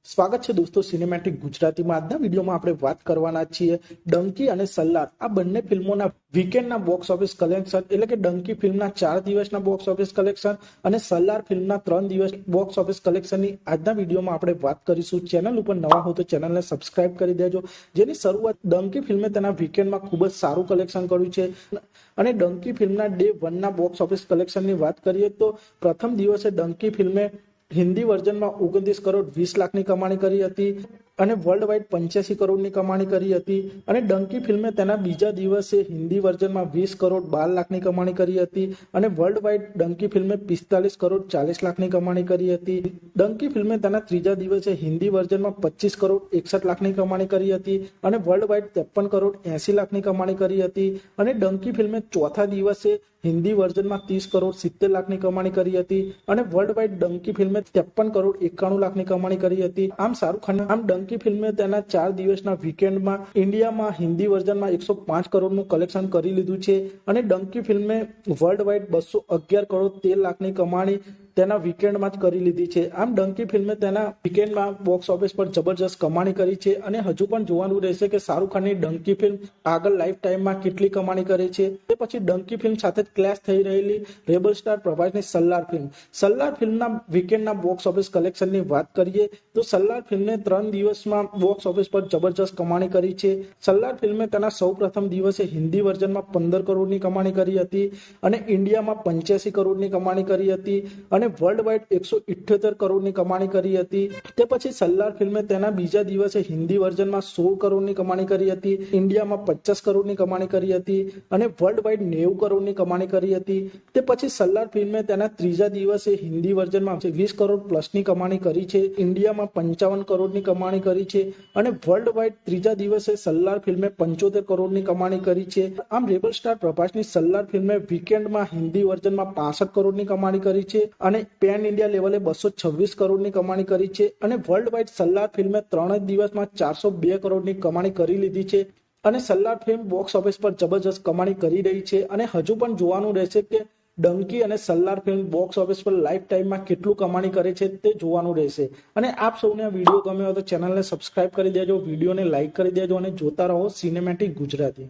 સ્વાગત છે દોસ્તો સિનેમેટિક ગુજરાતીમાં। આજના વિડીયોમાં આપણે વાત કરવાના છીએ ડંકી અને સલ્લાર આ બંને ફિલ્મોના વીકેન્ડના બોક્સ ઓફિસ કલેક્શન, એટલે કે ડંકી ફિલ્મના 4 દિવસના બોક્સ ઓફિસ કલેક્શન અને સલ્લાર ફિલ્મના 3 દિવસ બોક્સ ઓફિસ કલેક્શનની આજના વિડીયોમાં આપણે વાત કરીશું। ચેનલ ઉપર નવા હો તો ચેનલને સબસ્ક્રાઇબ કરી દેજો। જેની શરૂઆત ડંકી ફિલ્મે તેના વીકેન્ડમાં ખૂબ જ સારું કલેક્શન કર્યું છે અને ડંકી ફિલ્મના ડે 1 ના બોક્સ ઓફિસ કલેક્શનની વાત કરીએ તો પ્રથમ દિવસે ડંકી ફિલ્મે हिंदी वर्जन में 29 करोड़ 20 लाख की कमाणी करी हती અને વર્લ્ડ વાઇડ 85 કરોડની કમાણી કરી હતી અને ડંકી ફિલ્મે તેના બીજા દિવસે હિન્દી વર્ઝનમાં 20 કરોડ 12 લાખની કમાણી કરી હતી અને વર્લ્ડ વાઇડ ડંકી ફિલ્મે 45 કરોડ 40 લાખની કમાણી કરી હતી। ડંકી ફિલ્મે તેના ત્રીજા દિવસે હિન્દી વર્ઝનમાં 25 કરોડ 61 લાખની કમાણી કરી હતી અને વર્લ્ડ વાઇડ 53 કરોડ 80 લાખની કમાણી કરી હતી અને ડંકી ફિલ્મે ચોથા દિવસે हिंदी वर्जन में 30 करोड़ 70 लाख की कमाणी करी हती અને વર્લ્ડ વાઇડ ડંકી ફિલ્મે 53 करोड़ 91 लाख की कमाणी करी हती। आम शाहरुख खान डंकी फिल्मे तेना 4 दिवसना वीकेंड में इंडिया में हिंदी वर्जन में 105 करोड़ कलेक्शन करी लीधुं छे અને डंकी फिल्मे वर्ल्ड वाइड 211 करोड़ 13 लाख की कमाणी तेना वीकेंड में ज करी लीधी छे। आम डंकी फिल्मे तेना वीकेंड में बॉक्स ऑफिस पर जबरदस्त कमाणी करी छे અને હજુ પણ જોવાનું રહેશે કે શાહરુખ ખાનની ડંકી ફિલ્મ આગળ લાઈફ ટાઈમમાં કેટલી કમાણી કરે છે। તે પછી ડંકી ફિલ્મ સાથે ક્લેશ થઈ રહેલી રેબલ સ્ટાર પ્રભાસની સલ્લાર ફિલ્મના વીકેન્ડના બોક્સ ઓફિસ કલેક્શનની વાત કરીએ તો સલ્લાર ફિલ્મે 3 દિવસમાં બોક્સ ઓફિસ પર જબરદસ્ત કમાણી કરી છે। સલ્લાર ફિલ્મે તેના સૌપ્રથમ દિવસે હિન્દી વર્ઝનમાં 15 કરોડની કમાણી કરી હતી અને ઇન્ડિયામાં 85 કરોડની કમાણી કરી હતી અને વર્લ્ડ વાઇડ 178 કરોડની કમાણી કરી હતી। તે પછી સલ્લાર ફિલ્મે તેના બીજા દિવસે હિન્દી વર્ઝનમાં 16 કરોડની કમાણી કરી હતી, ઇન્ડિયામાં 50 કરોડની કમાણી કરી હતી અને વર્લ્ડ વાઇડ 90 કરોડની કમાણી કરી હતી। તે પછી સલ્લાર ફિલ્મે તેના ત્રીજા દિવસે હિન્દી વર્ઝનમાં 20 કરોડ પ્લસની કમાણી કરી છે, ઇન્ડિયામાં 55 કરોડની કમાણી કરી છે અને વર્લ્ડ વાઇડ ત્રીજા દિવસે સલ્લાર ફિલ્મે 75 કરોડની કમાણી કરી છે। આમ રેબલ સ્ટાર પ્રભાસની સલ્લાર ફિલ્મે વીકેન્ડમાં હિન્દી વર્ઝનમાં 65 કરોડની કમાણી કરી છે અને પેન ઇન્ડિયા લેવલે 226 કરોડની કમાણી કરી છે અને વર્લ્ડ વાઇડ સલ્લાર ફિલ્મે 3 જ દિવસમાં 402 કરોડની કમાણી કરી લીધી છે અને સલ્લાર ફિલ્મ બોક્સ ઓફિસ પર જબરજસ્ત કમાણી કરી રહી છે અને હજુ પણ જોવાનું રહેશે કે ડંકી અને સલ્લાર ફિલ્મ બોક્સ ઓફિસ પર લાઈફ ટાઈમમાં કેટલું કમાણી કરે છે તે જોવાનું રહેશે। અને આપ સૌને આ વિડીયો ગમ્યો હોય તો ચેનલને સબસ્ક્રાઇબ કરી દેજો, વિડીયોને લાઈક કરી દેજો અને જોતા રહો સિનેમેટિક ગુજરાતી।